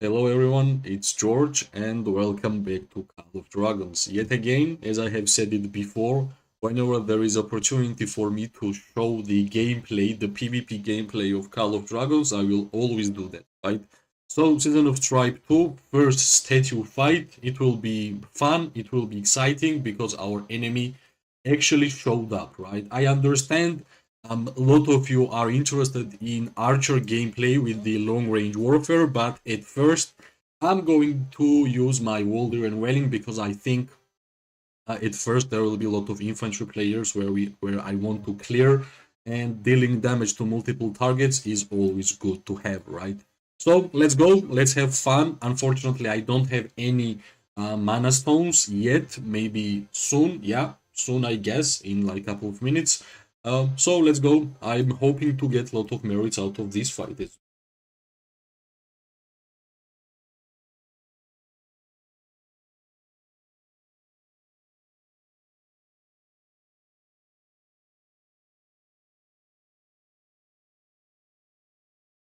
Hello everyone, it's George and welcome back to Call of Dragons. Yet again, as I have said it before, whenever there is opportunity for me to show the gameplay, the PvP gameplay of Call of Dragons, I will always do that, right? So, Season of Stripe 2, first statue fight, it will be fun, it will be exciting because our enemy actually showed up, right? I understand a lot of you are interested in Archer gameplay with the long range warfare, but at first I'm going to use my Walder and Welling because I think at first there will be a lot of infantry players where I want to clear, and dealing damage to multiple targets is always good to have, right? So let's go, let's have fun. Unfortunately, I don't have any mana stones yet. Maybe soon, yeah, soon I guess in like a couple of minutes. So let's go. I'm hoping to get a lot of merits out of this fight.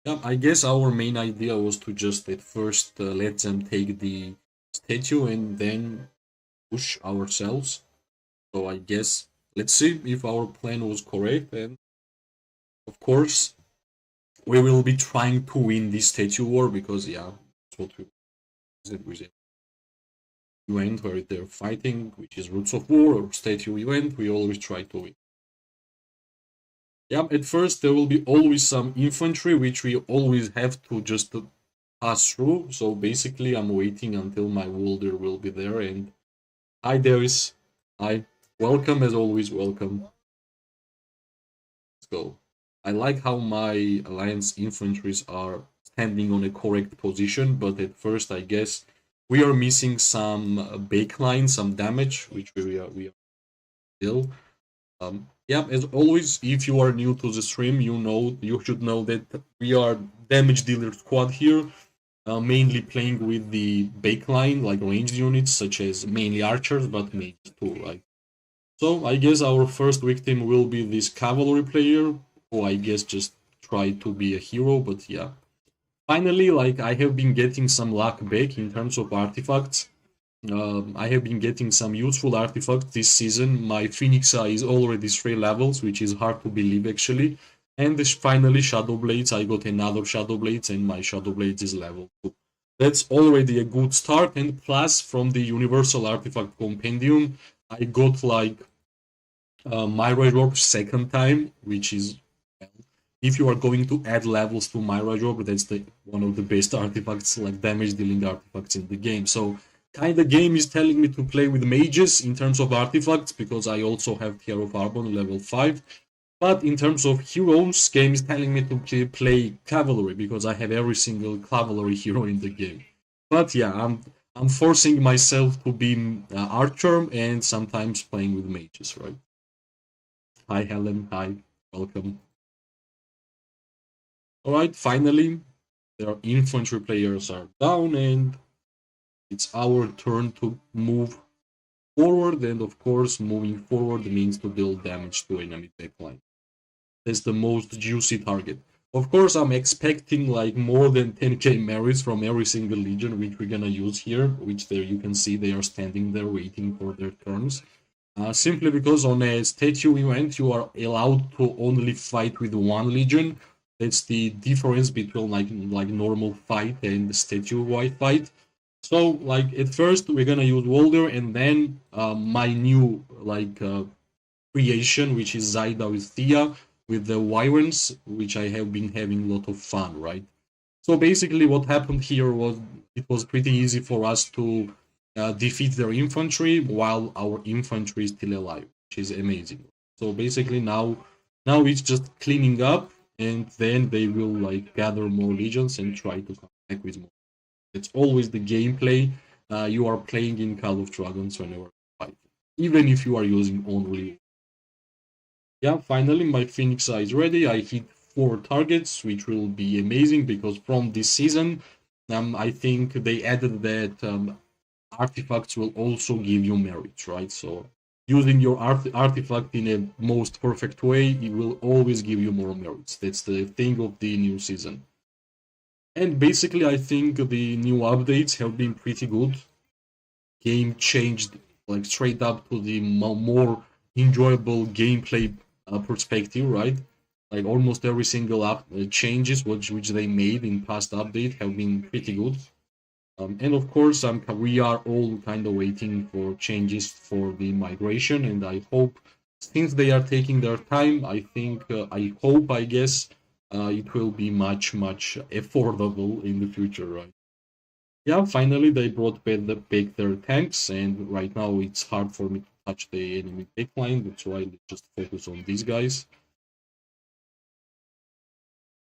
Yeah, I guess our main idea was to just at first let them take the statue and then push ourselves. So I guess let's see if our plan was correct. And of course, we will be trying to win this statue war because yeah, that's what we said with it. Event where they're fighting, which is Roots of War or statue event. We always try to win. Yeah, at first there will be always some infantry which we always have to just pass through. So basically, I'm waiting until my Walder will be there. And hi, Darius. Hi, welcome as always. Welcome. Let's go. I like how my alliance infantries are standing on a correct position, but at first, I guess we are missing some backline, some damage, which we are still. Yeah, as always, if you are new to the stream, you should know that we are damage dealer squad here, mainly playing with the backline, like ranged units, such as mainly archers, but mages too, right? So I guess our first victim will be this cavalry player, who I guess just try to be a hero, but yeah. Finally, like I have been getting some luck back in terms of artifacts. I have been getting some useful artifacts this season. My Phoenix Eye is already 3 levels, which is hard to believe actually. And finally, Shadow Blades. I got another Shadow Blades, and my Shadow Blades is level 2. That's already a good start. And plus, from the Universal Artifact Compendium, I got like Mirage Orb second time, which is if you are going to add levels to Mirage Orb, that's the one of the best artifacts, like damage dealing artifacts in the game. So kinda game is telling me to play with mages in terms of artifacts because I also have Tier of Arbon level 5. But in terms of heroes, game is telling me to play cavalry because I have every single cavalry hero in the game. But yeah, I'm forcing myself to be archer and sometimes playing with mages, right? Hi Helen, hi, welcome. Alright, finally, their infantry players are down and it's our turn to move forward. And of course, moving forward means to deal damage to enemy backline. That's the most juicy target. Of course, I'm expecting like more than 10k merits from every single legion, which we're gonna use here, which there you can see they are standing there waiting for their turns. Simply because on a statue event you are allowed to only fight with one legion. That's the difference between like normal fight and statue wide fight. So like at first we're gonna use Walder and then my new creation, which is Zaida with Thea with the Wyverns, which I have been having a lot of fun, right? So basically, what happened here was it was pretty easy for us to defeat their infantry while our infantry is still alive, which is amazing. So basically, now it's just cleaning up, and then they will like gather more legions and try to come back with more. It's always the gameplay you are playing in Call of Dragons whenever fighting, even if you are using only. Yeah, finally my Phoenix Eye is ready. I hit 4 targets, which will be amazing because from this season, I think they added that artifacts will also give you merits, right? So using your artifact in a most perfect way, it will always give you more merits. That's the thing of the new season. And basically, I think the new updates have been pretty good. Game changed like straight up to the more enjoyable gameplay perspective, right? Like almost every single changes which they made in past update have been pretty good. And of course, we are all kind of waiting for changes for the migration, and I hope since they are taking their time, I hope, I guess, it will be much affordable in the future, right? Yeah, finally they brought back their tanks, and right now it's hard for me to touch the enemy backline. That's why let's just focus on these guys.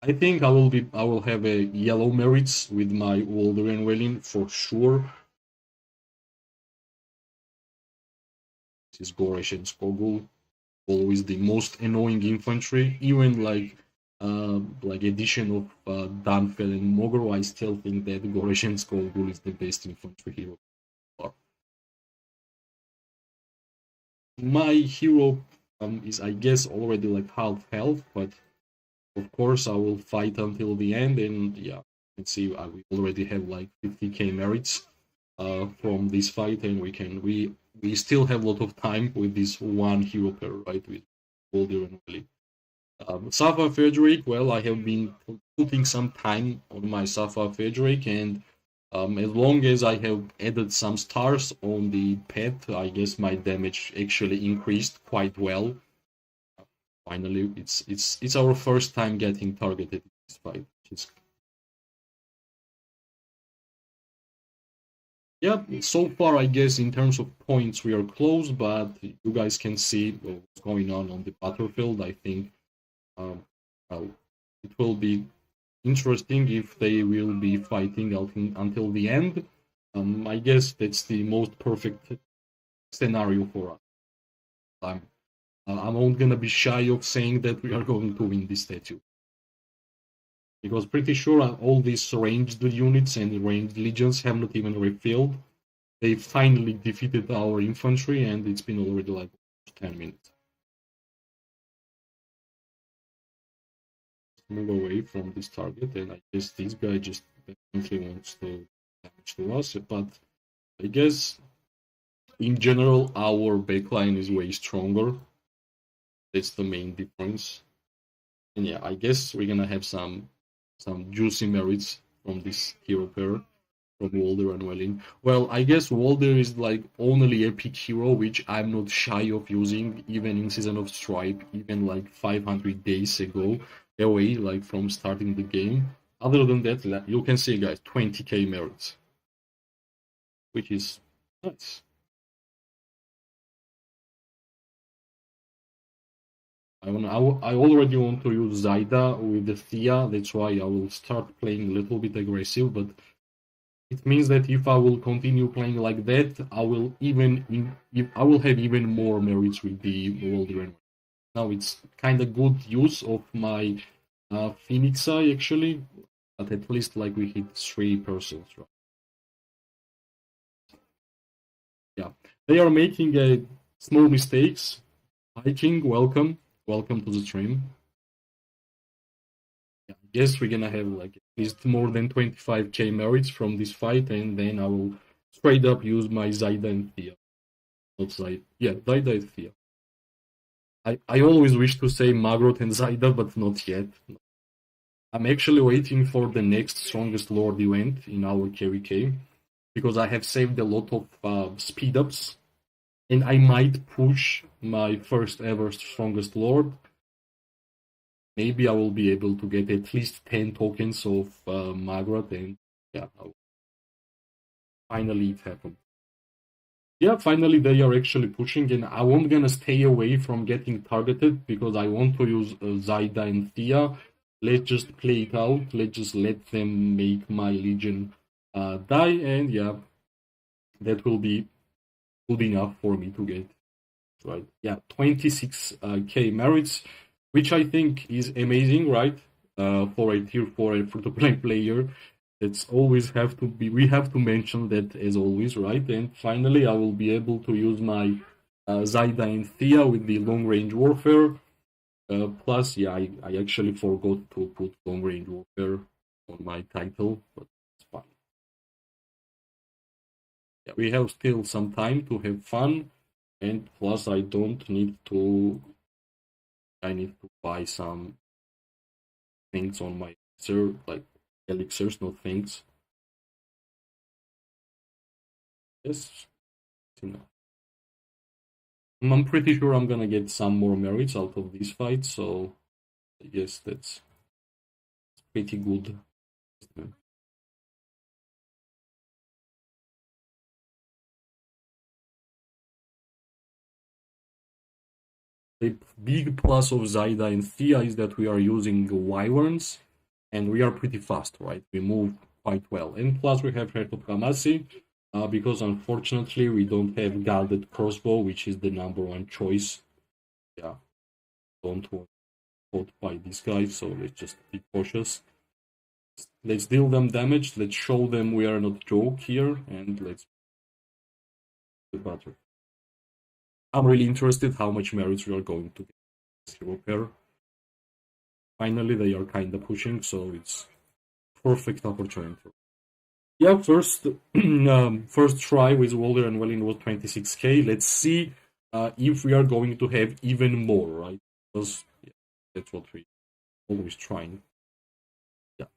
I think I will have a yellow merits with my Walder and Welin for sure. This is Goresh and Skogul, always the most annoying infantry. Even like addition of Danfel and Mogro, I still think that Goresh and Skogul is the best infantry hero. My hero is, I guess, already like half health, but of course I will fight until the end. And yeah, let's see. We already have like 50k merits from this fight, and we still have a lot of time with this one hero pair, right? With Boulder and Willy. Safa Frederick, well, I have been putting some time on my Safa Frederick, and as long as I have added some stars on the pet, I guess my damage actually increased quite well. Finally, it's our first time getting targeted in this fight. Yeah, so far I guess in terms of points we are close, but you guys can see what's going on the battlefield. I think well, it will be interesting if they will be fighting until the end. I guess that's the most perfect scenario for us. I'm not gonna be shy of saying that we are going to win this statue. Because pretty sure all these ranged units and ranged legions have not even refilled. They finally defeated our infantry, and it's been already like 10 minutes. Move away from this target, and I guess this guy just definitely wants to damage to us. But I guess in general, our backline is way stronger. That's the main difference. And yeah, I guess we're gonna have some juicy merits from this hero pair from Walder and Welin. Well, I guess Walder is like only epic hero which I'm not shy of using even in Season of Stripe, even like 500 days ago away, like from starting the game. Other than that, you can see guys, 20k merits, which is nice. I already want to use Zaida with the Thea, that's why I will start playing a little bit aggressive, but it means that if I will continue playing like that, I will have even more merits with the Waldron. Now it's kind of good use of my Phoenix Eye actually, but at least like we hit 3 persons, right? Yeah, they are making small mistakes. Hi King, welcome to the stream. Yeah, I guess we're gonna have like at least more than 25k merits from this fight, and then I will straight up use my Zaida and Thea. Not Zaida. Yeah, Zaida and Thea. I always wish to say Magrot and Zaida, but not yet. I'm actually waiting for the next Strongest Lord event in our KVK, because I have saved a lot of speed ups, and I might push my first ever Strongest Lord. Maybe I will be able to get at least 10 tokens of Magrot, and yeah, finally it happened. Yeah, finally they are actually pushing, and I won't gonna stay away from getting targeted because I want to use Zaida and Thea. Let's just play it out. Let's just let them make my Legion die, and yeah, that will be good enough for me to get right. Yeah, 26k merits, which I think is amazing, right? For a tier 4 free-to-play player. It's always have to be. We have to mention that as always, right? And finally, I will be able to use my Zaida and Thea with the long range warfare. Plus, yeah, I actually forgot to put long range warfare. on my title, but it's fine. Yeah, we have still some time to have fun, and plus I don't need to. I need to buy some things on my elixir, like elixirs, not things. Yes, you know. I'm pretty sure I'm gonna get some more merits out of this fight, so I guess that's pretty good. The big plus of Zaida and Thea is that we are using wyverns, and we are pretty fast, right? We move quite well. And plus we have Heart of Kamasi, because unfortunately we don't have Guarded Crossbow, which is the number one choice. Yeah, don't want fought by these guys, so let's just be cautious. Let's deal them damage, let's show them we are not joke here, and let's do better. I'm really interested how much merits we are going to get this hero pair. Finally, they are kinda pushing, so it's perfect opportunity. Yeah, first first try with Walder and Welling was 26k. Let's see if we are going to have even more, right? Because yeah, that's what we always trying. Yeah,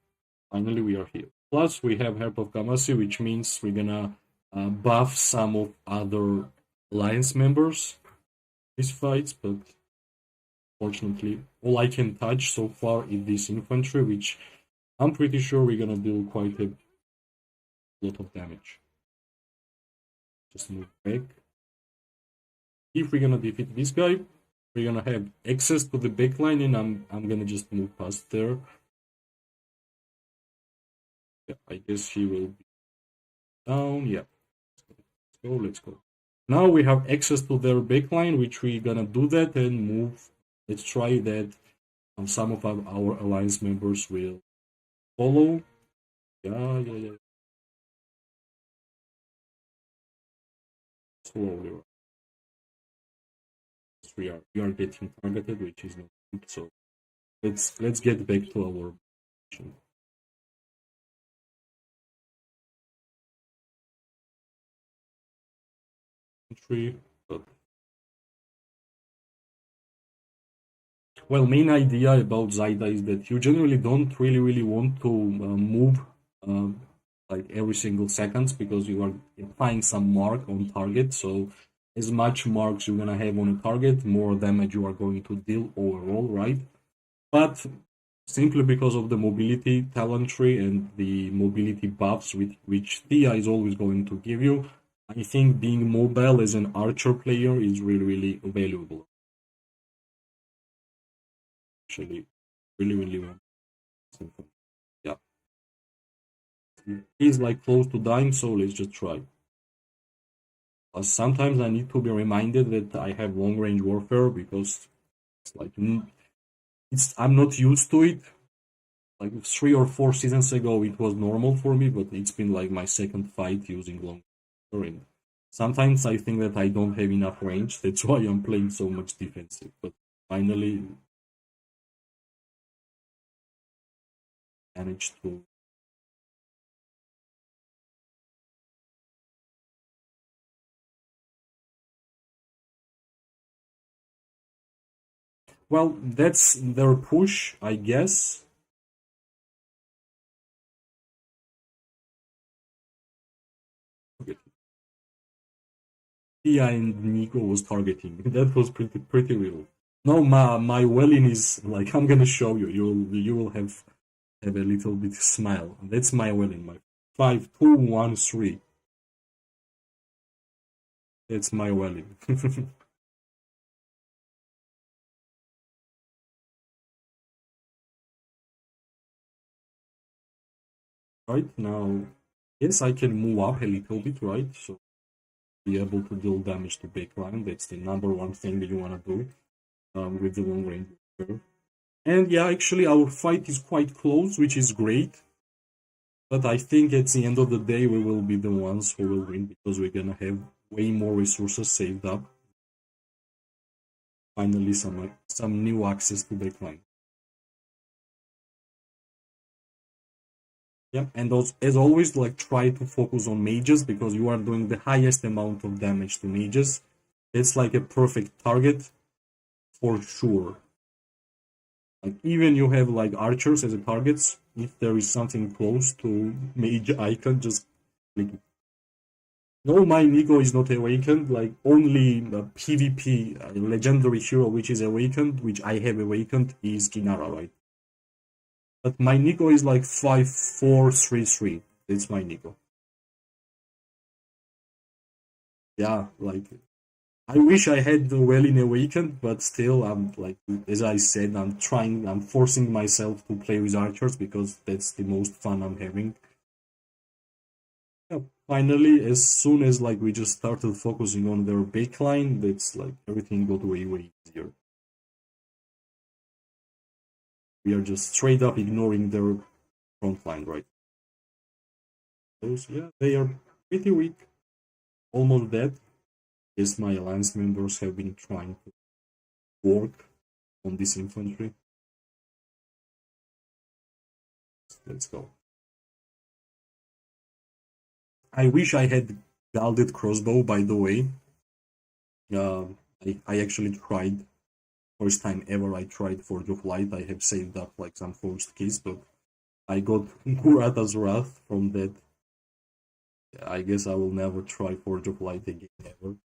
finally we are here. Plus we have Herb of Kamasi, which means we're gonna buff some of other alliance members these fights, but fortunately all I can touch so far is this infantry, which I'm pretty sure we're gonna do quite a lot of damage. Just move back. If we're gonna defeat this guy, we're gonna have access to the backline, and I'm gonna just move past there. Yeah, I guess he will be down. Yeah, let's go. Now we have access to their backline, which we're gonna do that and move. Let's try that. Some of our alliance members will follow. Yeah. Slowly. We are getting targeted, which is not good. So let's get back to our mission. But well, main idea about Zaida is that you generally don't really want to move um, like every single seconds because you are applying some mark on target. So as much marks you're gonna have on a target, more damage you are going to deal overall, right? But simply because of the mobility talent tree and the mobility buffs which Thea is always going to give you, I think being mobile as an archer player is really valuable. Actually, really want something. Yeah, he's like close to dying, so let's just try. Sometimes I need to be reminded that I have long range warfare because it's like I'm not used to it. Like 3 or 4 seasons ago, it was normal for me, but it's been like my second fight using long warfare, and sometimes I think that I don't have enough range. That's why I'm playing so much defensive. But finally, managed to. Well, that's their push, I guess. Tia and Nico was targeting. That was pretty real. No, my Welling is like I'm gonna show you. You will have a little bit smile. That's my Welling. My 5-2-1-3. That's my Welling. Right now, yes, I can move up a little bit, right? So be able to deal damage to backline. That's the number one thing that you wanna do with the long range. And yeah, actually, our fight is quite close, which is great. But I think at the end of the day, we will be the ones who will win because we're gonna have way more resources saved up. Finally, some new access to backline. Yeah, and also, as always, like try to focus on mages because you are doing the highest amount of damage to mages. It's like a perfect target for sure. Like even you have like archers as a targets, if there is something close to mage icon, just click it. No, my Nico is not awakened. Like only PvP legendary hero which is awakened, which I have awakened, is Kinara, right? But my Nico is like 5433. That's my Nico. Yeah, like I wish I had the Welin awakened, but still, I'm like, as I said, I'm forcing myself to play with archers because that's the most fun I'm having. Yeah, finally, as soon as like we just started focusing on their backline, that's like everything got way easier. We are just straight up ignoring their front line, right? Those, yeah, they are pretty weak, almost dead. Yes, my alliance members have been trying to work on this infantry. Let's go. I wish I had Galded crossbow, by the way. Uh, I actually tried. First time ever I tried Forge of Light. I have saved up like some forged keys, but I got Kurata's Wrath from that. I guess I will never try Forge of Light again ever.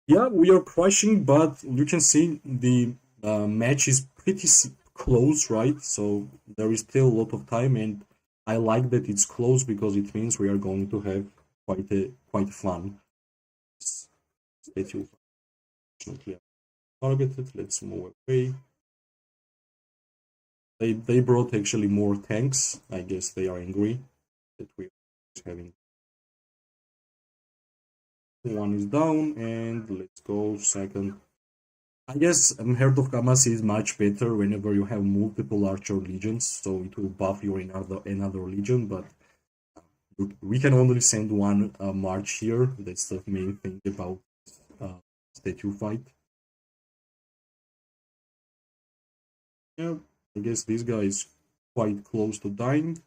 Yeah, we are crushing, but you can see the match is pretty close, right? So there is still a lot of time, and I like that it's close because it means we are going to have quite fun. Statue targeted. Let's move away. They brought actually more tanks. I guess they are angry that we are having. One is down, and let's go second. I guess Heart of Kamasi is much better whenever you have multiple archer legions, so it will buff your another legion, but we can only send one march here. That's the main thing about uh, statue fight. Yeah, I guess this guy is quite close to dying.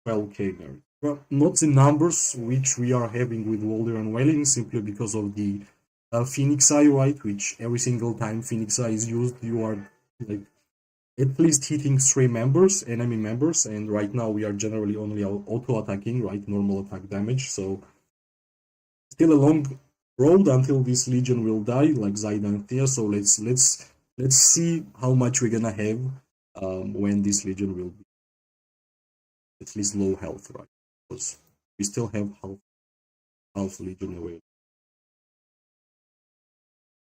12k merit. Well, not the numbers which we are having with Walder and Welling, simply because of the Phoenix Eye, right? Which every single time Phoenix Eye is used, you are like at least hitting three members, enemy members, and right now we are generally only auto attacking, right? Normal attack damage. So still a long road until this legion will die, like Zaida and Thea. So let's see how much we're gonna have when this legion will be at least low health, right? Because we still have half legion away.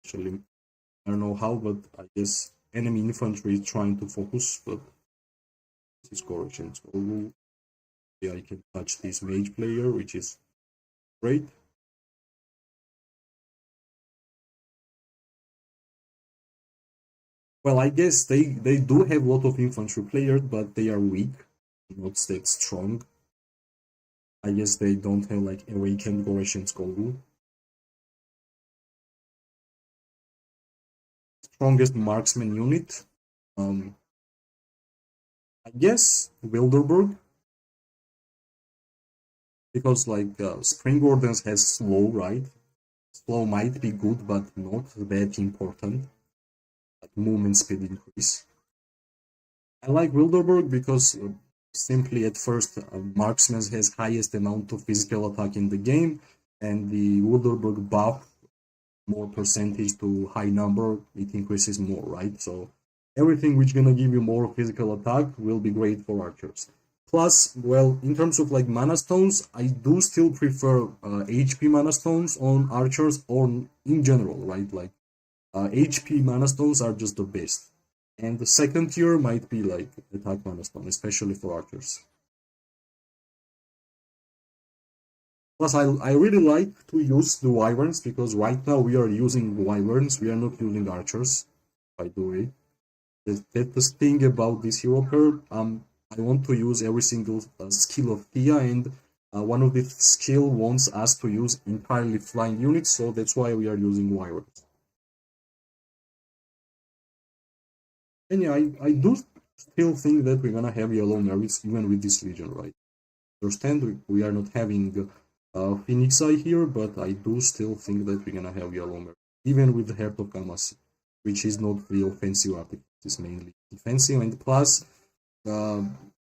Actually, I don't know how, but I guess enemy infantry is trying to focus, but this is correction. So yeah, I can touch this mage player, which is great. Well, I guess they do have a lot of infantry players, but they are weak, not that strong. I guess they don't have like awakened Goreshin Skolgu. Strongest marksman unit. Um, I guess Wilderberg, because like Spring Orders has slow, right? Slow might be good, but not that important. Like movement speed increase. I like Wilderberg because simply at first marksman has highest amount of physical attack in the game, and the Wilderberg buff more percentage to high number, it increases more, right? So everything which gonna give you more physical attack will be great for archers. Plus, well, in terms of like mana stones, I do still prefer HP mana stones on archers or in general, right? Like HP mana stones are just the best. And the second tier might be like attack mana stone, especially for archers. Plus, I really like to use the wyverns because right now we are using wyverns, we are not using archers, by the way. That's the thing about this hero card. I want to use every single skill of Tia, and one of the skill wants us to use entirely flying units, so that's why we are using wyverns. And yeah, I do still think that we're gonna have yellow merits even with this legion, right? Understand we are not having Phoenix Eye here, but I do still think that we're gonna have yellow merits, even with the Heart of Kamasi, which is not the offensive artifact, it's mainly defensive. And plus, uh,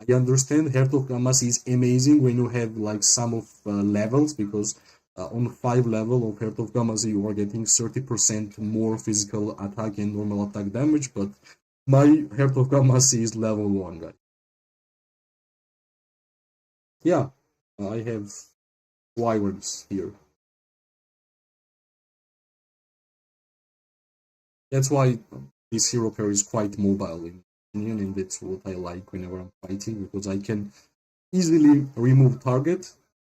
I understand Heart of Kamasi is amazing when you have like some of levels, because on 5 level of Heart of Kamasi you are getting 30% more physical attack and normal attack damage, but my Heart of Kamasi is level 1, guy. Yeah, I have wyverns here. That's why this hero pair is quite mobile in my opinion, and that's what I like whenever I'm fighting, because I can easily remove target,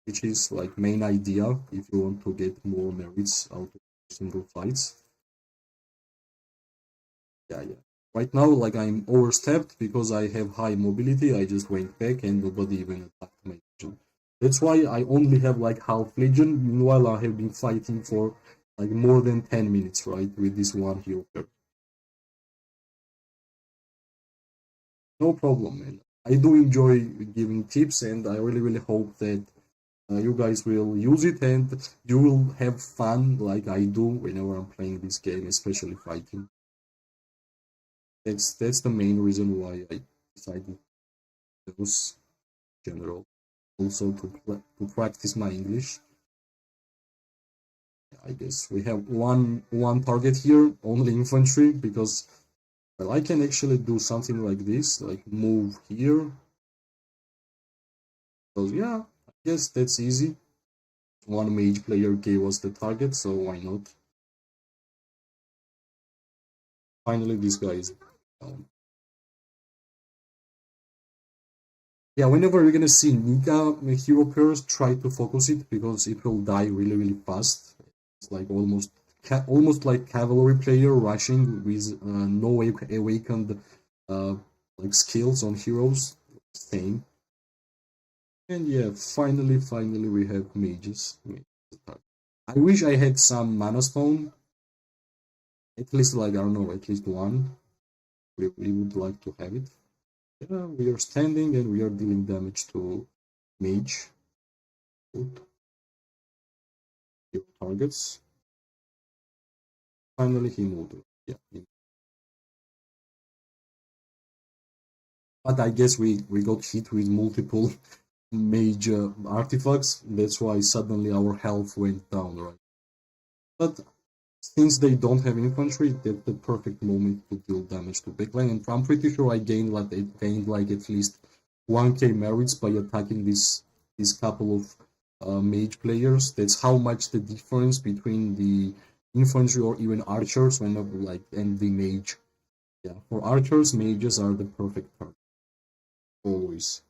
which is like main idea if you want to get more merits out of single fights. Yeah, yeah. Right now, like I'm overstepped because I have high mobility. I just went back and nobody even attacked my legion. That's why I only have like half legion. Meanwhile, I have been fighting for like more than 10 minutes, right, with this one hero pair. No problem, man. I do enjoy giving tips, and I really, really hope that you guys will use it and you will have fun like I do whenever I'm playing this game, especially fighting. That's the main reason why I decided to use general. Also to practice my English. I guess we have one target here, only infantry, because well, I can actually do something like this, like move here. So yeah, I guess that's easy. One mage player gave us the target, so why not? Finally, these guys. Um, yeah, whenever you're gonna see Nika hero pairs, try to focus it because it will die really, really fast. It's like almost like cavalry player rushing with no awakened uh, like skills on heroes. Same. And yeah, finally, we have mages. I wish I had some mana stone. At least like I don't know, at least one. We would like to have it. Yeah, we are standing and we are dealing damage to mage. Good. Your targets. Finally, he moved. Yeah. But I guess we got hit with multiple major artifacts. That's why suddenly our health went down, right? But since they don't have infantry, that's the perfect moment to deal damage to backline. And I'm pretty sure I gained like at least 1k merits by attacking this couple of mage players. That's how much the difference between the infantry or even archers when like and the mage. Yeah, for archers, mages are the perfect target always.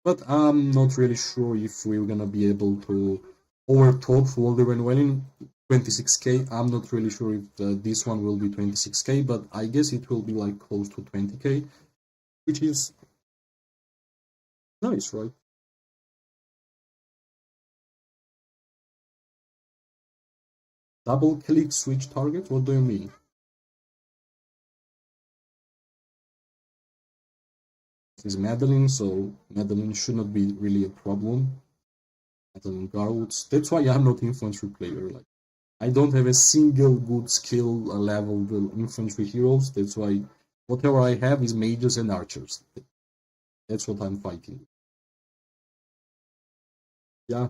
But I'm not really sure if we're gonna be able to overtop Walder well in 26k. I'm not really sure if this one will be 26k, but I guess it will be like close to 20k, which is nice, right? Double click switch target? What do you mean? This is Madeline, so Madeline should not be really a problem. Madeline Garwoods. That's why I'm not infantry player. Like I don't have a single good skill level infantry heroes. That's why whatever I have is mages and archers. That's what I'm fighting. Yeah.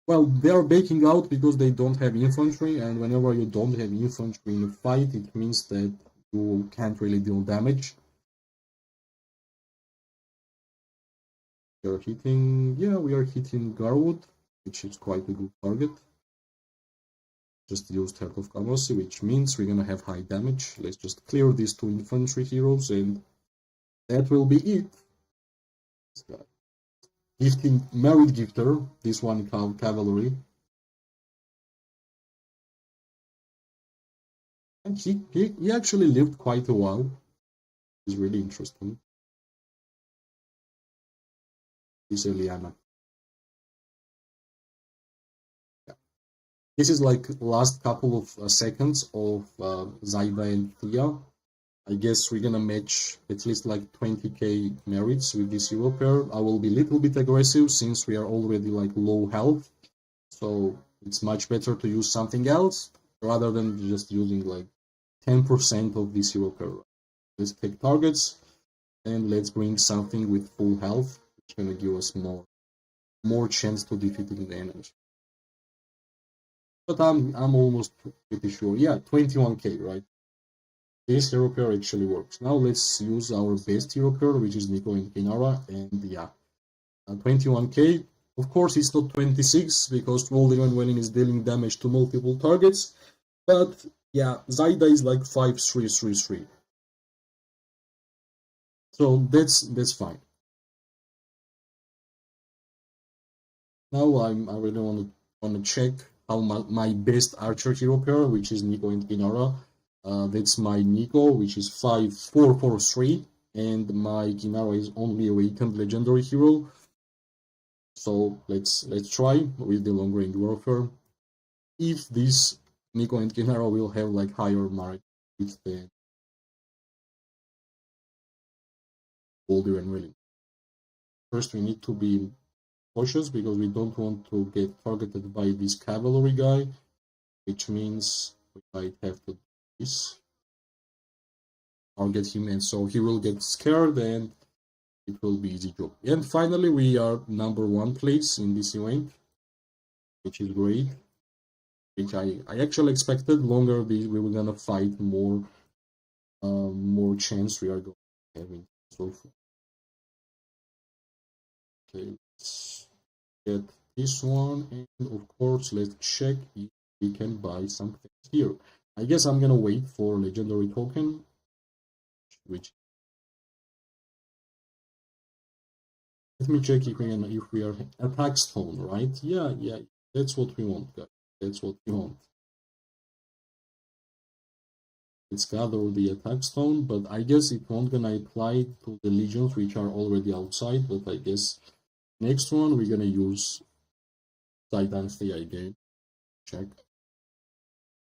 Well, they are baking out because they don't have infantry, and whenever you don't have infantry in a fight, it means that you can't really deal damage. We are hitting, yeah, we are hitting Garwood, which is quite a good target. Just used Heart of Kamasi, which means we're gonna have high damage. Let's just clear these two infantry heroes, and that will be it. Gifting Merit Gifter, this one called Cavalry. And he actually lived quite a while. It's really interesting. This Eliana. Yeah. This is like last couple of seconds of Zaida and Thea. I guess we're gonna match at least like 20k merits with this hero pair. I will be a little bit aggressive since we are already like low health. So it's much better to use something else rather than just using like 10% of this hero pair. Let's take targets and let's bring something with full health, which is gonna give us more chance to defeating the enemy. But I'm almost pretty sure. Yeah, 21k, right? This hero pair actually works. Now let's use our best hero pair, which is Neeko and Kinara, and yeah, 21k. Of course, it's not 26 because Golden Welling is dealing damage to multiple targets, but yeah, Zaida is like 5333. So that's fine. Now I really want to check how my best archer hero pair, which is Neeko and Kinara. That's my Neeko, which is 5443, and my Kinara is only awakened legendary hero. So let's try with the long range warfare. If this Neeko and Kinara will have like higher mark than Boulder and Willing. First, we need to be cautious because we don't want to get targeted by this cavalry guy, which means we might have to do this. Target him, and so he will get scared and it will be easy job. And finally, we are number 1 place in this event, which is great. Which I actually expected. Longer we were gonna fight, more chance we are going to have in so far. Okay, let's get this one, and of course let's check if we can buy something here. I guess I'm gonna wait for legendary token, which let me check if we are attack stone, right? Yeah, that's what we want, guys. That's what we want. Let's gather the attack stone, but I guess it won't gonna apply to the legions which are already outside, but I guess next one we're gonna use Dynasty again. Check.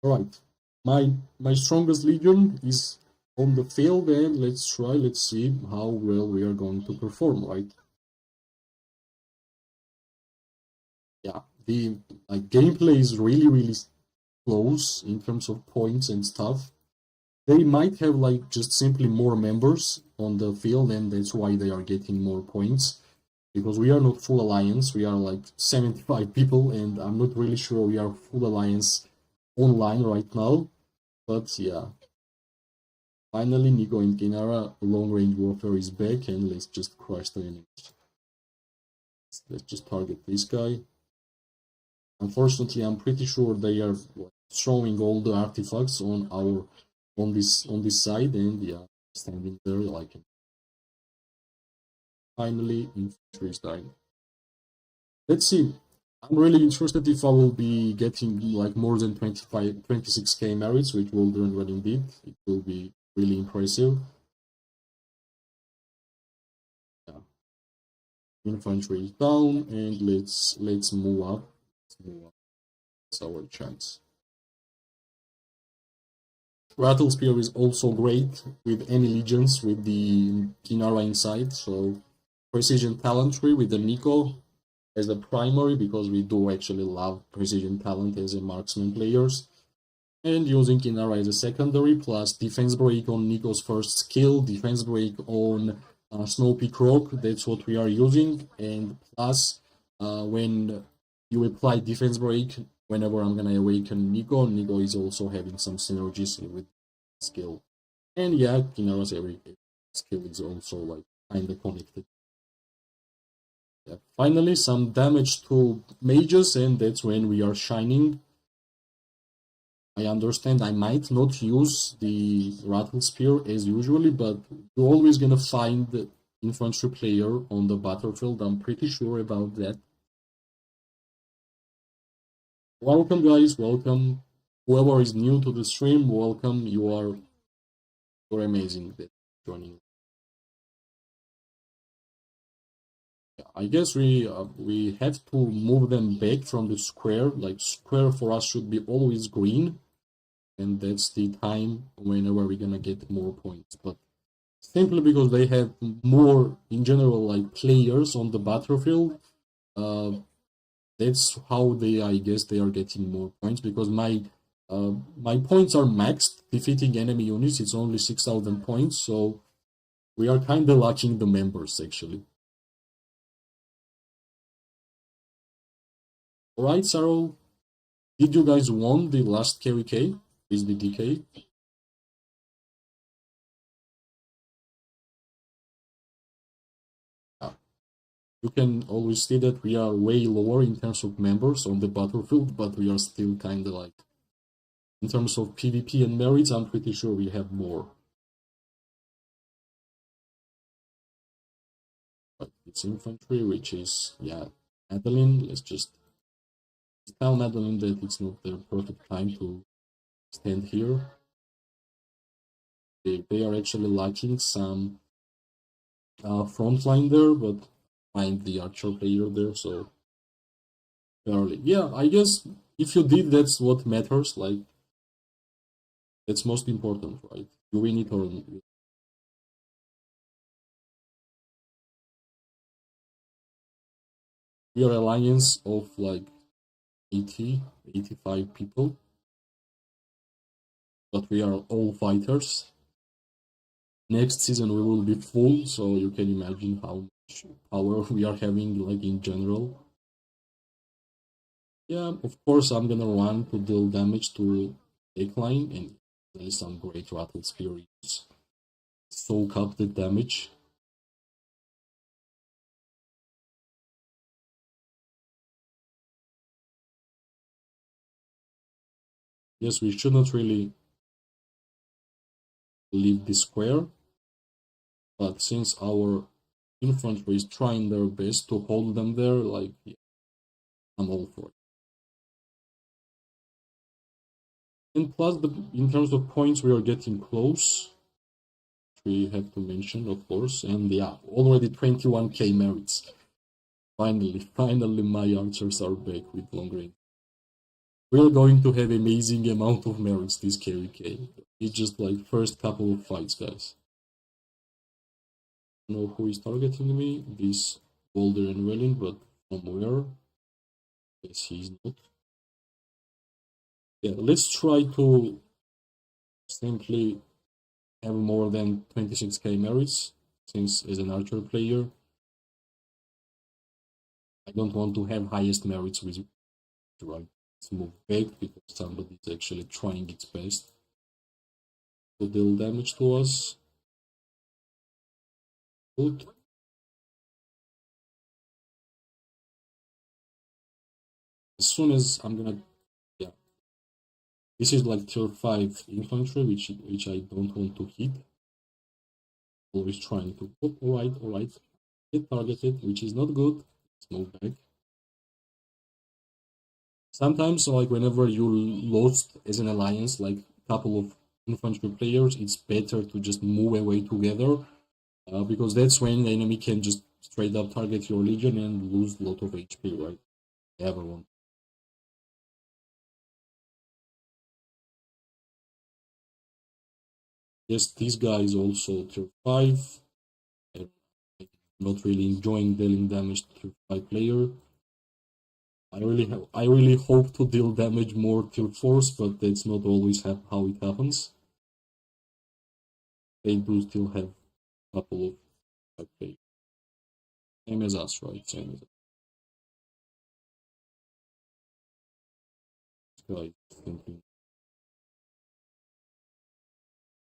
Alright. My strongest legion is on the field, and let's see how well we are going to perform, right? Yeah, the gameplay is really close in terms of points and stuff. They might have like just simply more members on the field, and that's why they are getting more points. Because we are not full alliance, we are like 75 people, and I'm not really sure we are full alliance online right now. But yeah. Finally, Neeko and Kinara long range warfare is back, and let's just crush the enemies. Let's just target this guy. Unfortunately, I'm pretty sure they are throwing all the artifacts on this side, and yeah, standing there like. Finally, infantry is dying. Let's see. I'm really interested if I will be getting like more than 26k merits, which Waldron well indeed. It will be really impressive. Yeah. Infantry is down, and let's move up. It's our chance. Rattle Spear is also great with any legions with the Kinara inside, so Precision Talentry with the Neeko as a primary, because we do actually love Precision Talent as a marksman players, and using Kinara as a secondary, plus Defense Break on Neeko's first skill, Defense Break on Snow Peak Rock, that's what we are using, and plus when you apply Defense Break, whenever I'm gonna awaken Neeko is also having some synergies with skill. And yeah, Kinara's every skill is also like kinda connected. Yeah. Finally, some damage to mages, and that's when we are shining. I understand I might not use the Rattle Spear as usually, but you're always gonna find the infantry player on the battlefield. I'm pretty sure about that. Welcome, guys. Welcome. Whoever is new to the stream, welcome. You're amazing that joining. Yeah. I guess we have to move them back from the square. Like square for us should be always green, and that's the time whenever we're gonna get more points. But simply because they have more in general like players on the battlefield, uh, that's how they I guess they are getting more points because my points are maxed. Defeating enemy units, it's only 6,000 points, so we are kind of lacking the members actually. All right, Sarah, did you guys won the last KVK? Is the DK? Yeah. You can always see that we are way lower in terms of members on the battlefield, but we are still kind of like in terms of PvP and merits. I'm pretty sure we have more. But it's infantry, which is yeah, Madeline. Let's just tell Madeline that it's not the perfect time to stand here. They are actually lacking some frontline there, but find the archer player there, so early. Yeah, I guess if you did, that's what matters. Like that's most important, right? You win it or we are alliance of like 80, 85 people, but we are all fighters. Next season we will be full, so you can imagine how much power we are having, like in general. Yeah, of course I'm gonna run to deal damage to Line, and there is some great rattle spirits. Soak up the damage. Yes, we should not really leave the square, but since our infantry is trying their best to hold them there, like yeah, I'm all for it. And plus, in terms of points, we are getting close. We have to mention, of course, and yeah, already 21k merits. Finally, my archers are back with long range. We are going to have amazing amount of merits this KVK. It's just like first couple of fights, guys. I don't know who is targeting me. This Boulder and Welling, but from where? Yes, he's not. Yeah, let's try to simply have more than 26k merits, since as an archer player, I don't want to have highest merits with right. Let's move back because somebody is actually trying its best to deal damage to us. Good. As soon as I'm gonna, yeah, this is like tier 5 infantry, which I don't want to hit. Always trying to, oh, alright, get targeted, which is not good. Let's move back. Sometimes, like whenever you lost as an alliance, like a couple of infantry players, it's better to just move away together, because that's when the enemy can just straight up target your legion and lose a lot of HP, right? Everyone. Yes, this guy is also tier 5. I'm not really enjoying dealing damage to tier 5 player. I really hope to deal damage more tier 4s, but that's not always how it happens. They do still have a couple of 5 players. Same as us, right? Same as us. This guy thinking.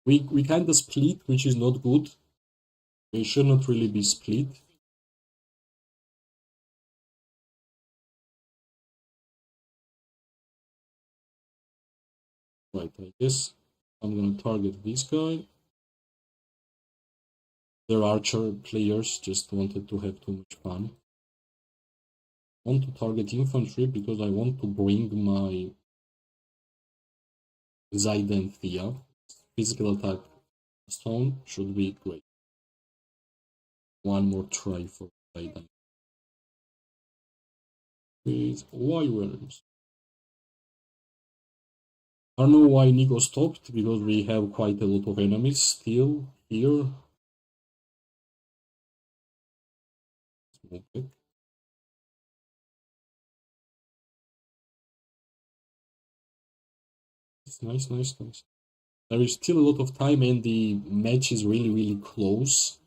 We kind of split, which is not good. We should not really be split. Right, I guess I'm gonna target this guy. Their archer players just wanted to have too much fun. I want to target infantry because I want to bring my Zayden Thea. Physical attack stone should be great. One more try for Zayden. with Wyverns. I don't know why Nico stopped, because we have quite a lot of enemies still here. Okay. It's nice, nice, nice. There is still a lot of time and the match is really, really close.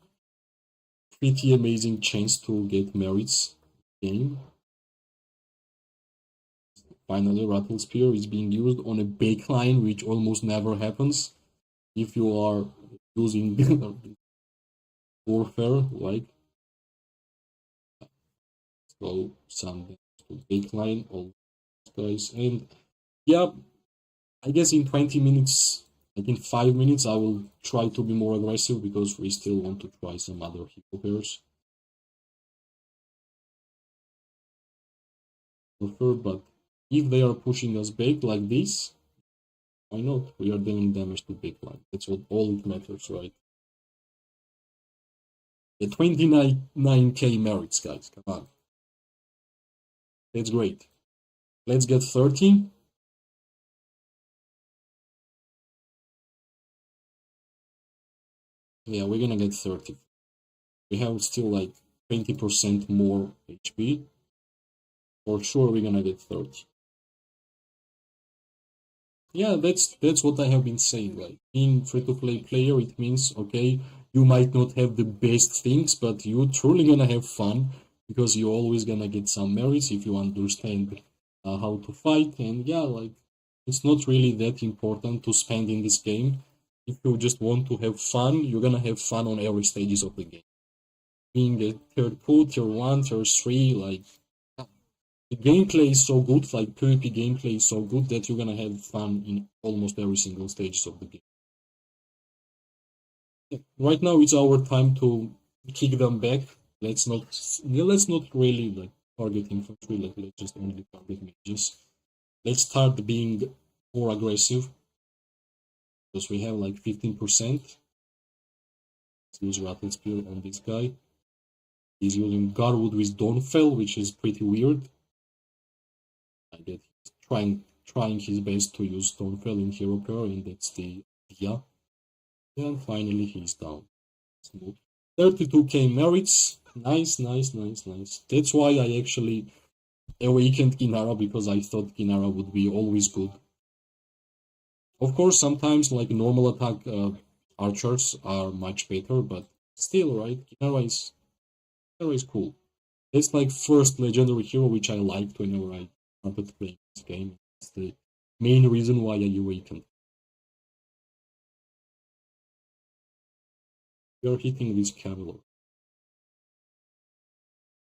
Pretty amazing chance to get merits game. Finally, Rattle Spear is being used on a backline, which almost never happens if you are using warfare, like so some backline, all guys. And yeah, I guess in 20 minutes, like in 5 minutes, I will try to be more aggressive because we still want to try some other hero pairs. But if they are pushing us back like this, why not? We are dealing damage to backline. That's what all it matters, right? The 29k merits, guys. Come on. That's great. Let's get 30. Yeah, we're gonna get 30. We have still like 20% more HP. For sure, we're gonna get 30. Yeah, that's what I have been saying. Like, being free-to-play player, it means, okay, you might not have the best things, but you truly gonna have fun because you're always gonna get some merits if you understand how to fight. And yeah, like, it's not really that important to spend in this game. If you just want to have fun, you're gonna have fun on every stages of the game. Being a tier 2, tier 1, tier 3, like, the gameplay is so good, like PvP gameplay is so good that you're gonna have fun in almost every single stages of the game. Right now it's our time to kick them back. Let's not really like target infantry, like let's just only target mages. Let's start being more aggressive. Because we have like 15%. Let's use Rattle Spear on this guy. He's using Garwood with Dawnfell, which is pretty weird. I get trying his best to use Dawnfell in hero pair, and that's the idea. And finally he's down. Smooth. 32k merits. Nice, nice, nice, nice. That's why I actually awakened Kinara, because I thought Kinara would be always good. Of course, sometimes like normal attack archers are much better, but still, right? Kinara is cool. It's like first legendary hero which I liked whenever I started playing this game. It's the main reason why I awakened. We are hitting this cavalry.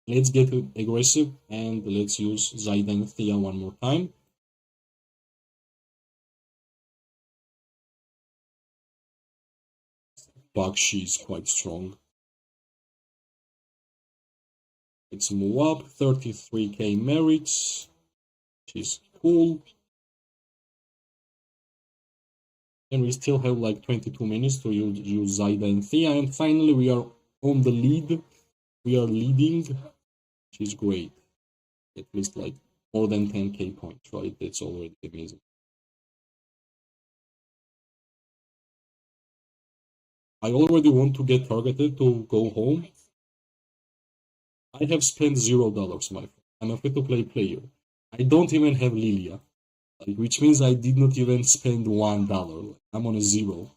Let's get aggressive and let's use Zaida and Thea one more time. Bakshi is quite strong. Let's move up. 33k merits. She's cool. And we still have like 22 minutes to use Zaida and Thea. And finally we are on the lead. We are leading. She's great. At least like more than 10k points, right? That's already amazing. I already want to get targeted to go home. I have spent $0, my friend. I'm a free-to-play player. I don't even have Lilia, which means I did not even spend $1. I'm on a 0.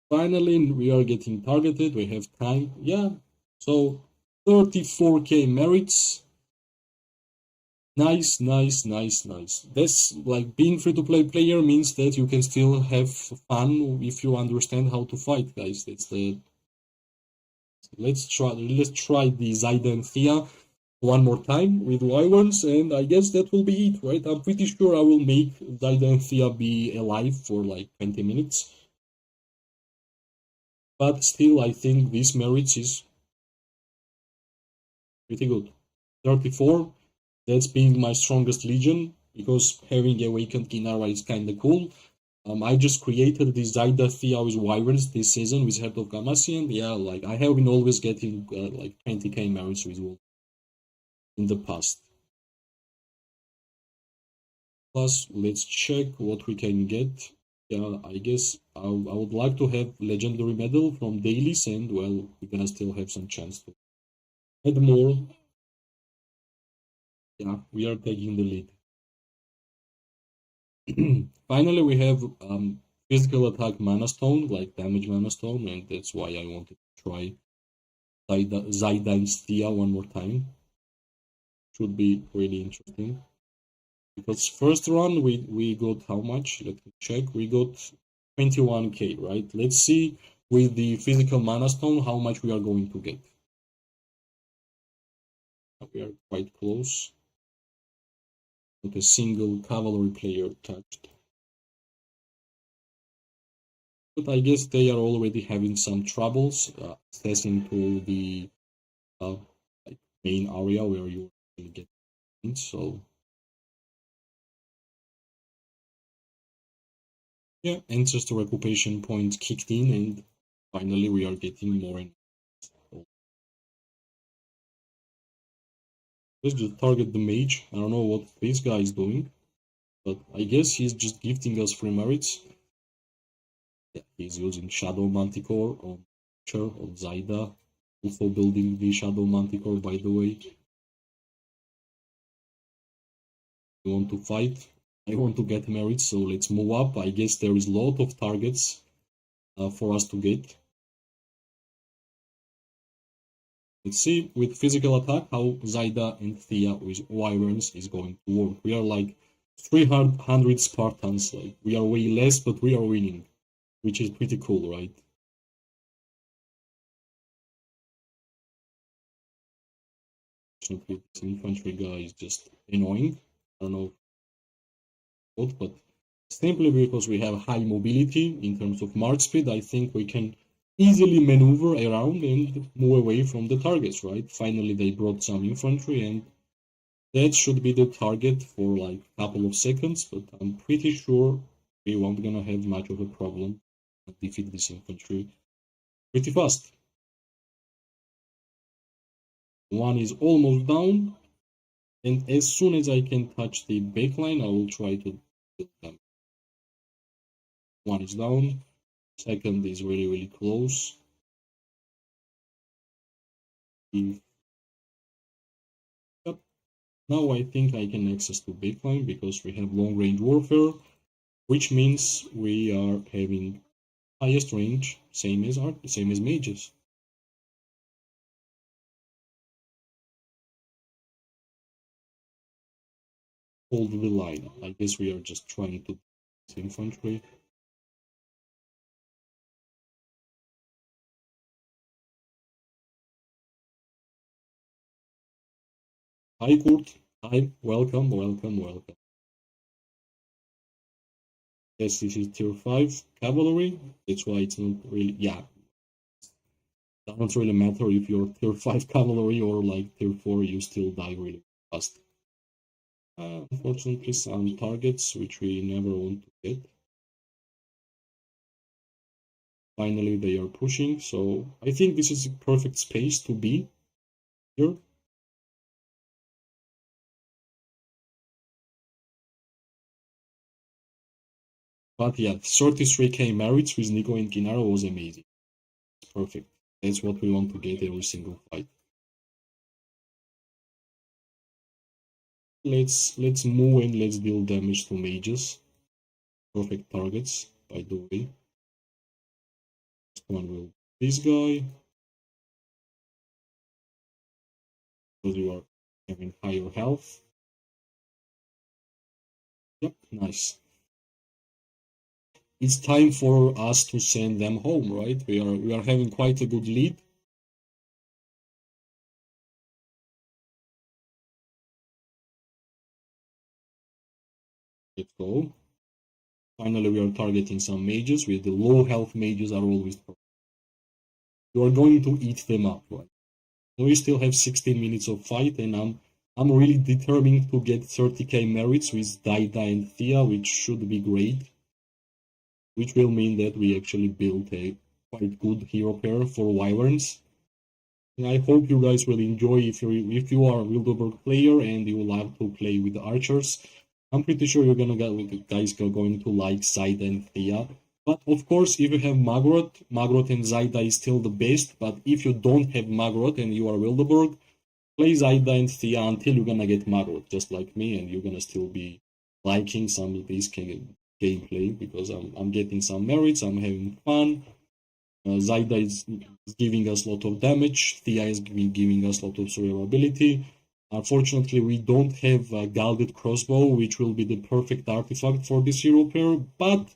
Finally, we are getting targeted. We have time. Yeah. So 34k merits. Nice, nice, nice, nice. That's like being free-to-play player means that you can still have fun if you understand how to fight, guys. That's the. Let's try the Zaida and Thea one more time with Wyverns, and I guess that will be it, right? I'm pretty sure I will make Zaida and Thea be alive for like 20 minutes. But still, I think this merits is pretty good. 34, that's being my strongest legion, because having awakened Kinara is kinda cool. I just created the Zyda Thea with Wyverns this season with Heart of Gamasian. Yeah, like I have been always getting like 20k merits with Wolf in the past. Plus, let's check what we can get. Yeah, I guess I would like to have legendary medal from dailies, and well, we're gonna still have some chance to add more. Yeah, we are taking the lead. Finally, we have physical attack mana stone, like damage mana stone, and that's why I wanted to try Zydine's Thea one more time. Should be really interesting. Because first run we got how much? Let me check. We got 21k, right? Let's see with the physical mana stone how much we are going to get. We are quite close. Not a single cavalry player touched. But I guess they are already having some troubles accessing to the like main area where you get in. So yeah, ancestor occupation point kicked in, and finally we are getting more and more. Let's just target the mage. I don't know what this guy is doing, but I guess he's just gifting us free merits. Yeah, he's using Shadow Manticore on Zyda, also building the Shadow Manticore, by the way. You want to fight? I want to get merits, so let's move up. I guess there is a lot of targets for us to get. Let's see with physical attack how Zyda and Thea with Wyverns is going to work. We are like 300 Spartans, like we are way less, but we are winning, which is pretty cool, right? This infantry guy is just annoying. I don't know what, but simply because we have high mobility in terms of march speed, I think we can easily maneuver around and move away from the targets, right? Finally, they brought some infantry, and that should be the target for like a couple of seconds, but I'm pretty sure we won't gonna have much of a problem to defeat this infantry pretty fast. One is almost down, and as soon as I can touch the backline, I will try to kill them. One is down, second is really, really close. Yep. Now I think I can access to backline because we have long range warfare, which means we are having highest range, same as mages. Hold the line. I guess we are just trying to infantry. Hi Kurt. Hi, welcome. Yes, this is tier 5 cavalry. That's why it's not really, yeah. Doesn't really matter if you're tier 5 cavalry or like tier 4, you still die really fast. Unfortunately, some targets which we never want to get. Finally, they are pushing, so I think this is a perfect space to be here. But yeah, 33k merits with Nico and Kinara was amazing. Perfect. That's what we want to get every single fight. Let's move and let's deal damage to mages. Perfect targets, by the way. Next one will be this guy. Because you are having higher health. Yep, nice. It's time for us to send them home, right? We are having quite a good lead. Let's go. Finally, we are targeting some mages. With the low health mages are always perfect. You are going to eat them up, right? So we still have 16 minutes of fight, and I'm really determined to get 30k merits with Daida and Thea, which should be great. which will mean that we actually built a quite good hero pair for Wyverns. And I hope you guys will enjoy if you are a Wildeburg player and you love to play with the archers. I'm pretty sure you're gonna guys are going to like Zaida and Thea. But of course, if you have Magrot and Zaida is still the best. But if you don't have Magrot and you are Wildeburg, play Zaida and Thea until you're gonna get Magrot, just like me, and you're gonna still be liking some of this gameplay because I'm getting some merits, I'm having fun. Zaida is giving us a lot of damage, Thea is giving us a lot of survivability. Unfortunately, we don't have a Gilded Crossbow, which will be the perfect artifact for this hero pair, but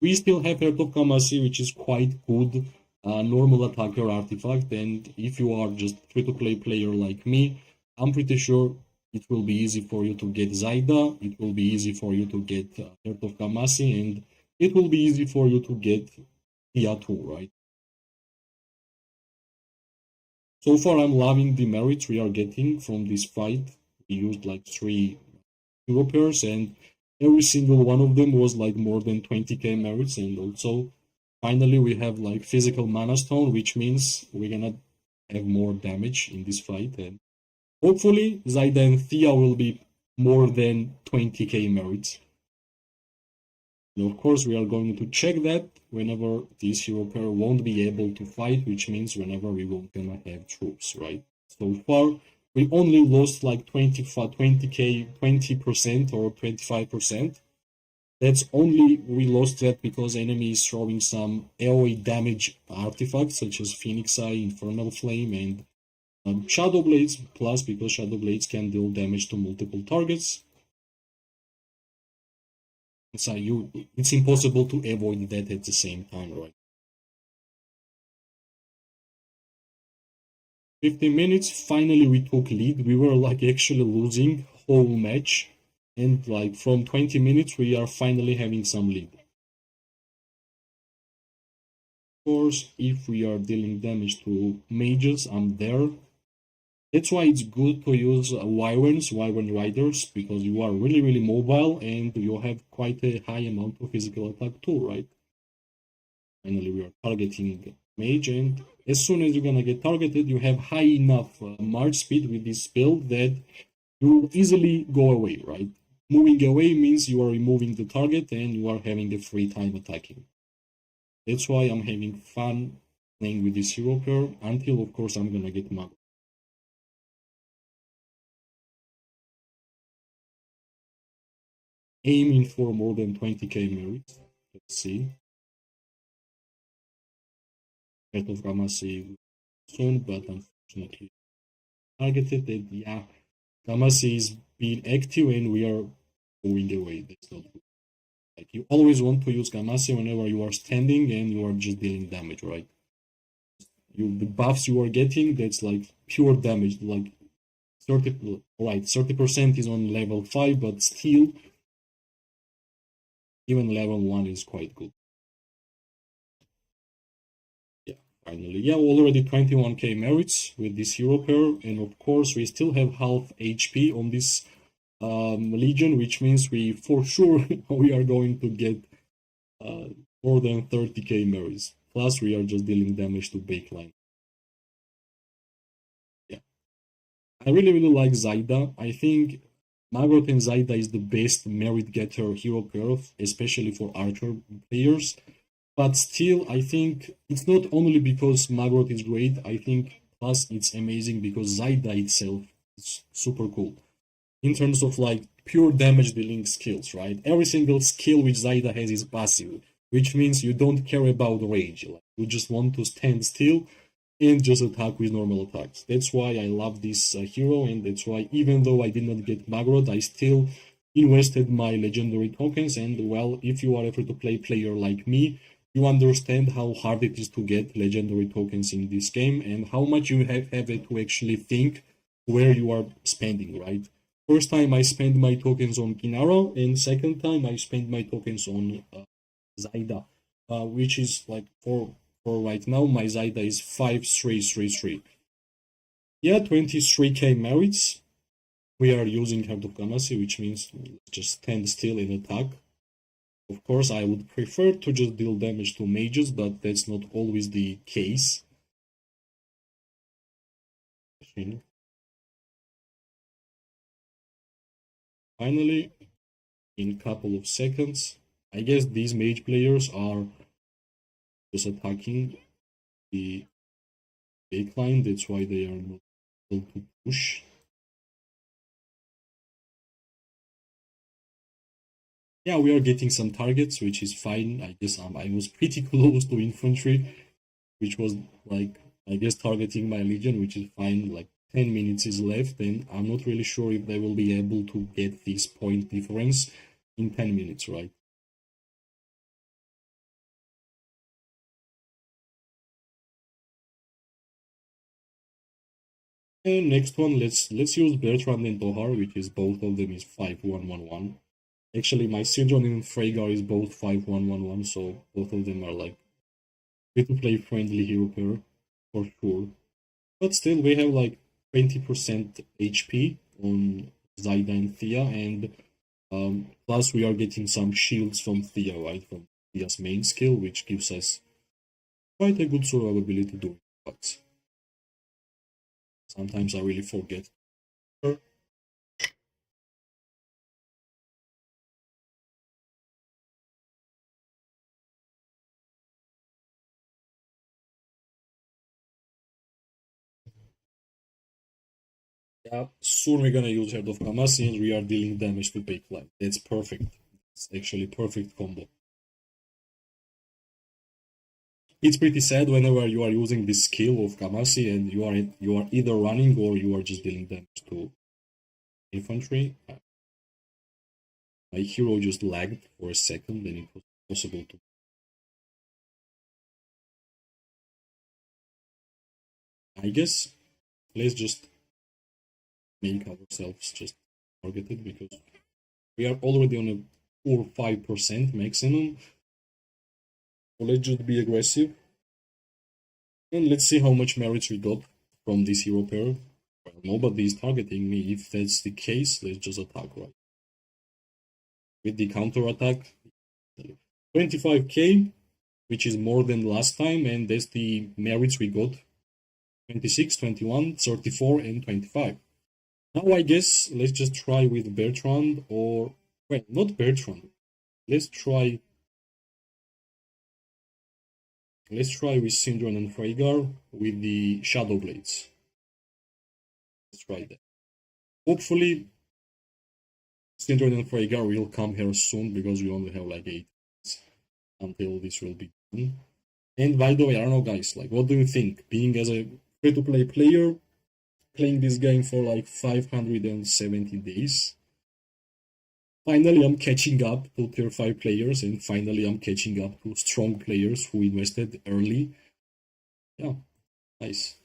we still have Heart of Kamasi, which is quite good normal attacker artifact, and if you are just free-to-play player like me, I'm pretty sure it will be easy for you to get Zaida, it will be easy for you to get Heart of Kamasi, and it will be easy for you to get Thea too, right? So far, I'm loving the merits we are getting from this fight. We used like 3 hero pairs, and every single one of them was like more than 20k merits, and also finally we have like physical mana stone, which means we're gonna have more damage in this fight, and hopefully Zaida and Thea will be more than 20k merits. And of course, we are going to check that whenever this hero pair won't be able to fight, which means whenever we won't gonna have troops, right? So far, we only lost like 20k, 20% or 25%. That's only, we lost that because enemy is throwing some AoE damage artifacts such as Phoenix Eye, Infernal Flame, and Shadow Blades, plus because Shadow Blades can deal damage to multiple targets. So it's impossible to avoid that at the same time, right? 15 minutes, finally we took lead. We were like actually losing whole match, and like from 20 minutes we are finally having some lead. Of course, if we are dealing damage to mages, I'm there. That's why it's good to use Wyvern Riders, because you are really mobile and you have quite a high amount of physical attack too, right? Finally, we are targeting mage, and as soon as you're gonna get targeted, you have high enough march speed with this build that you will easily go away, right? Moving away means you are removing the target and you are having a free time attacking. That's why I'm having fun playing with this hero pair until, of course, I'm gonna get Mago. Aiming for more than 20k merits. Let's see. Heart of Kamasi soon, but unfortunately targeted. And yeah, Kamasi is being active and we are going away. That's not good. Like, you always want to use Kamasi whenever you are standing and you are just dealing damage, right? The buffs you are getting, that's like pure damage. Like 30% is on level 5, but still even level 1 is quite good. Yeah, finally. Yeah, already 21k merits with this hero pair, and of course we still have half HP on this Legion, which means we for sure we are going to get more than 30k merits. Plus we are just dealing damage to baseline. Yeah. I really like Zaida. I think Magrot and Zaida is the best merit getter hero pair, especially for archer players. But still, I think it's not only because Magrot is great, I think plus it's amazing because Zaida itself is super cool. In terms of like pure damage dealing skills, right? Every single skill which Zaida has is passive, which means you don't care about range. Like, you just want to stand still and just attack with normal attacks. That's why I love this hero, and that's why even though I did not get Magrot, I still invested my legendary tokens. And well, if you are a free-to-play player like me, you understand how hard it is to get legendary tokens in this game and how much you have to actually think where you are spending, right? First time I spent my tokens on Kinara, and second time I spent my tokens on Zaida, which is like for right now my Zaida is 5333. Yeah, 23k merits. We are using Heart of Kamasi, which means just stand still and attack. Of course, I would prefer to just deal damage to mages, but that's not always the case. Finally, in a couple of seconds, I guess these mage players are just attacking the backline, that's why they are not able to push. Yeah, we are getting some targets, which is fine. I guess I was pretty close to infantry, which was like, I guess, targeting my legion, which is fine. Like 10 minutes is left, and I'm not really sure if they will be able to get this point difference in 10 minutes, right? And next one, let's use Bertrand and Dohar, which is both of them is 5111. Actually, my Sidron and Freygar is both 5111, so both of them are like free to play friendly hero pair for sure. But still, we have like 20% HP on Zyda and Thea, and plus we are getting some shields from Thea, right? From Thea's main skill, which gives us quite a good survivability doing but sometimes I really forget. Yeah, soon we're gonna use Head of Kamasi and we are dealing damage to backline. That's perfect. It's actually perfect combo. It's pretty sad whenever you are using this skill of Kamasi and you are either running or you are just dealing damage to infantry. My hero just lagged for a second and it was possible to. I guess let's just make ourselves just targeted because we are already on a 4 or 5% maximum. So let's just be aggressive. And let's see how much merit we got from this hero pair. Well, nobody is targeting me. If that's the case, let's just attack, right? With the counter attack, 25k, which is more than last time, and that's the merits we got 26, 21, 34, and 25. Now, I guess let's just try with Bertrand or. Well, not Bertrand. Let's try. Let's try with Syndron and Freygar with the Shadow Blades. Let's try that. Hopefully, Syndron and Freygar will come here soon because we only have like 8 minutes until this will be done. And by the way, I don't know, guys, like, what do you think? Being as a free to play player, playing this game for like 570 days. Finally, I'm catching up to tier 5 players, and finally, I'm catching up to strong players who invested early. Yeah, nice.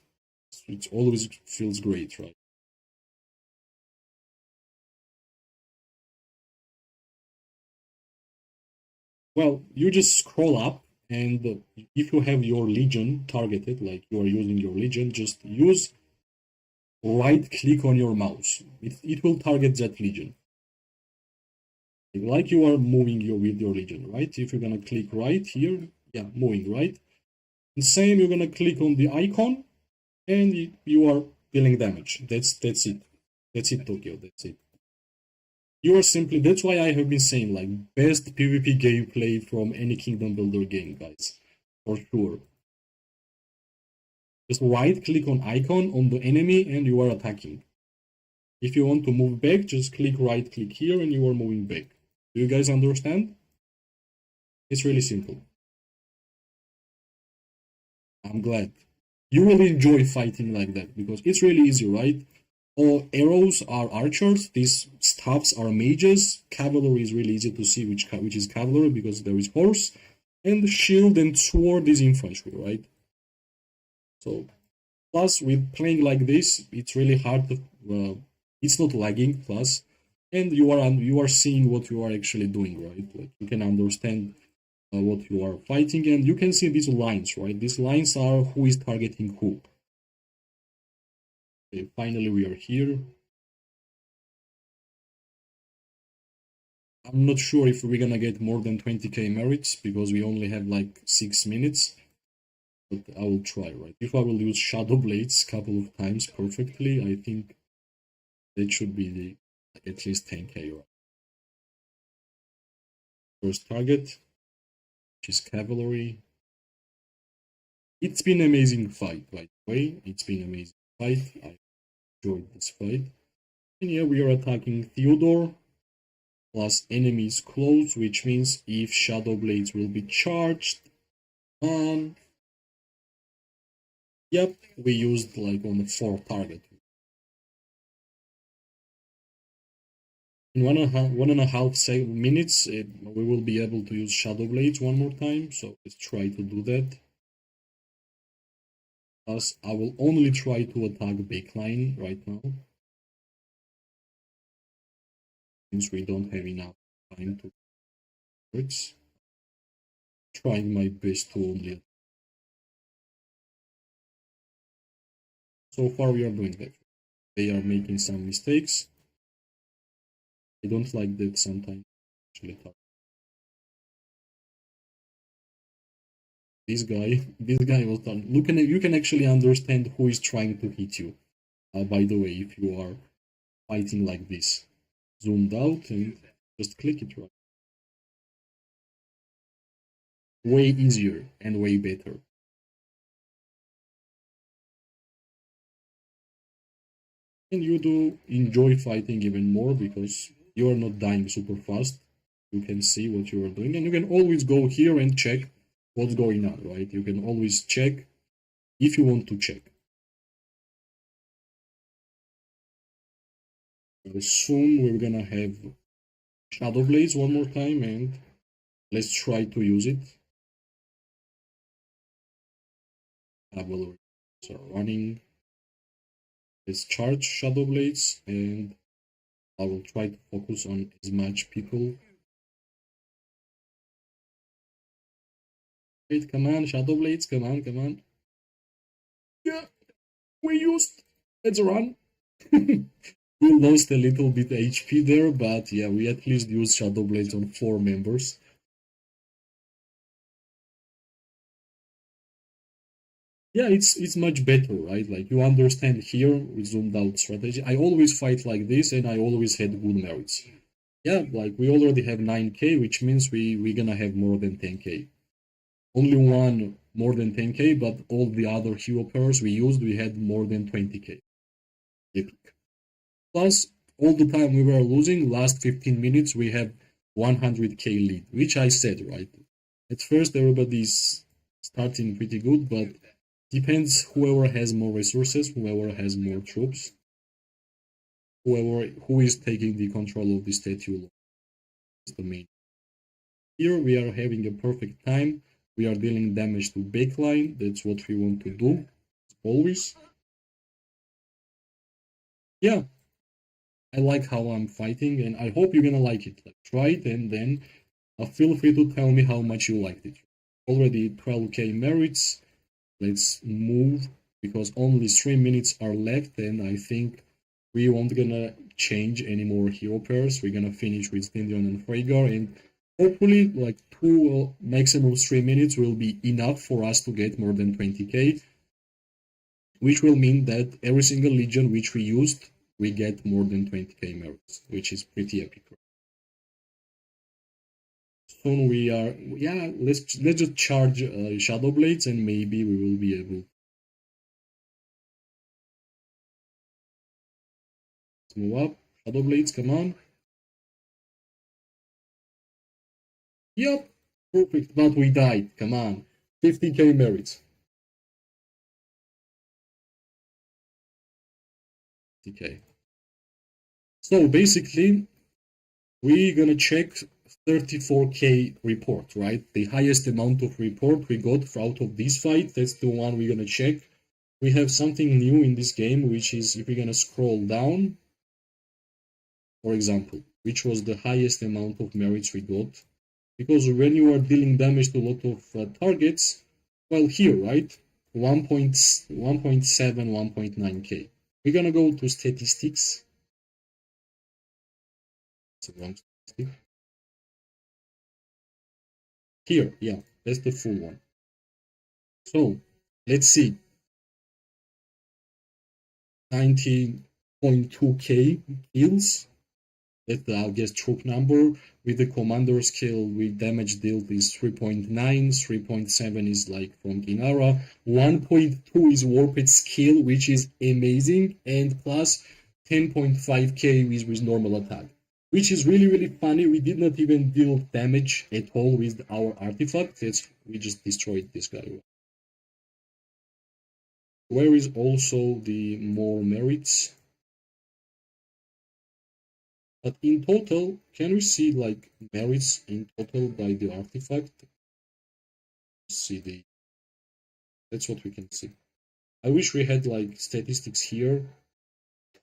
It always feels great, right? Well, you just scroll up, and if you have your legion targeted, like you are using your legion, just use right click on your mouse. It will target that legion. Like you are moving with your legion, right? If you're gonna click right here, yeah, moving right. And same, you're gonna click on the icon, and you are dealing damage. That's it. That's it, Tokyo. That's it. You are simply. That's why I have been saying like best PvP gameplay from any Kingdom Builder game, guys, for sure. Just right click on icon on the enemy, and you are attacking. If you want to move back, just click right click here, and you are moving back. Do you guys understand? It's really simple. I'm glad. You will enjoy fighting like that because it's really easy, right? All arrows are archers, these staffs are mages, cavalry is really easy to see which is cavalry because there is horse, and shield and sword is infantry, right? So, plus with playing like this, it's really hard to, it's not lagging, plus, and you are seeing what you are actually doing, right? Like you can understand what you are fighting, and you can see these lines, right? These lines are who is targeting who. Okay, finally we are here. I'm not sure if we're gonna get more than 20k merits because we only have like 6 minutes. But I will try, right? If I will use Shadow Blades a couple of times perfectly, I think that should be the at least 10k, right? First target, which is Cavalry. It's been an amazing fight, by the way. It's been an amazing fight. I enjoyed this fight. And yeah, we are attacking Theodore plus enemies close, which means if Shadow Blades will be charged, yep, we used like on the 4 target. In 1.5 minutes, we will be able to use Shadow Blades one more time, so let's try to do that. Plus, I will only try to attack backline right now, since we don't have enough time to work. Trying my best to only. So far, we are doing that. They are making some mistakes. I don't like that sometimes. Actually, this guy was done. You can actually understand who is trying to hit you. By the way, if you are fighting like this, zoomed out and just click it right. Way easier and way better. And you do enjoy fighting even more because you are not dying super fast. You can see what you are doing, and you can always go here and check what's going on, right? You can always check if you want to check. Soon we're gonna have Shadow Blades one more time, and let's try to use it. Cavalry are running. Let's charge Shadow Blades, and I will try to focus on as much people. Wait, come on, Shadow Blades, come on, come on. Yeah, we used. Let's run. We lost a little bit HP there, but yeah, we at least used Shadow Blades on 4 members. Yeah, it's much better, right? Like you understand here with zoomed out strategy. I always fight like this, and I always had good merits. Yeah, like we already have 9k, which means we're gonna have more than 10k. Only one more than 10k, but all the other hero pairs we used, we had more than 20k. Epic. Plus, all the time we were losing, last 15 minutes we have 100k lead, which I said, right? At first everybody's starting pretty good, but depends whoever has more resources, whoever has more troops, who is taking the control of the statue is the main. Here we are having a perfect time. We are dealing damage to backline. That's what we want to do, always. Yeah, I like how I'm fighting, and I hope you're gonna like it. Like, try it, and then feel free to tell me how much you liked it. Already 12k merits. Let's move because only 3 minutes are left, and I think we won't gonna change any more hero pairs. We're gonna finish with Tyndion and Rhaegar, and hopefully like 2 or maximum 3 minutes will be enough for us to get more than 20k, which will mean that every single legion which we used, we get more than 20k merits, which is pretty epic. Soon we are, yeah, let's just charge Shadow Blades, and maybe we will be able to move up. Shadow Blades, come on. Yep, perfect, but we died, come on. 50k merits. Okay. So basically, we're gonna check 34k report, right? The highest amount of report we got out of this fight, that's the one we're gonna check. We have something new in this game, which is if we're gonna scroll down, for example, which was the highest amount of merits we got. Because when you are dealing damage to a lot of targets, well, here, right? 1.7, 1.9k. We're gonna go to statistics. It's a wrong statistic. Here, yeah, that's the full one. So let's see. 19.2k kills. That's the, I guess, troop number. With the commander skill, with damage dealt is 3.9, 3.7 is like from Ginara, 1.2 is warped skill, which is amazing, and plus 10.5k is with normal attack, which is really, really funny. We did not even deal damage at all with our artifact. We just destroyed this guy. Where is also the more merits? But in total, can we see like merits in total by the artifact? See the, that's what we can see. I wish we had like statistics here,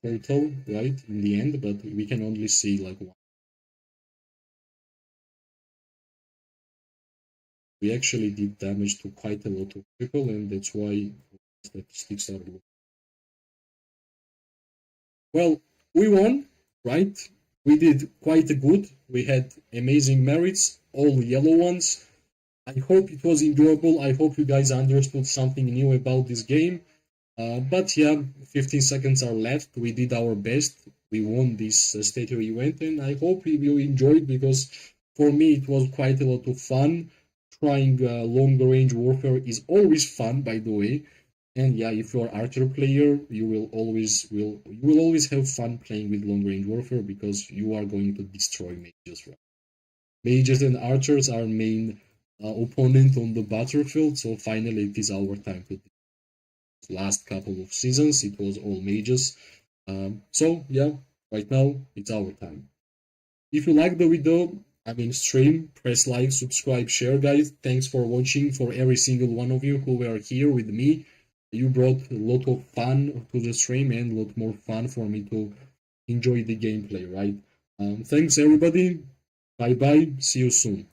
total, right, in the end, but we can only see like one. We actually did damage to quite a lot of people, and that's why statistics are low. Well, we won, right? We did quite good. We had amazing merits, all yellow ones. I hope it was enjoyable. I hope you guys understood something new about this game. But yeah, 15 seconds are left. We did our best. We won this statue event, and I hope you enjoyed, because for me it was quite a lot of fun. Trying longer range warfare is always fun, by the way. And yeah, if you're archer player, you will always have fun playing with long range warfare, because you are going to destroy mages, right? Mages and archers are main opponent on the battlefield, so finally it is our time to. Last couple of seasons it was all mages. So yeah, right now it's our time. If you like the video, I mean stream, press like, subscribe, share, guys. Thanks for watching. For every single one of you who were here with me, you brought a lot of fun to the stream and a lot more fun for me to enjoy the gameplay, right? Thanks everybody. Bye bye. See you soon.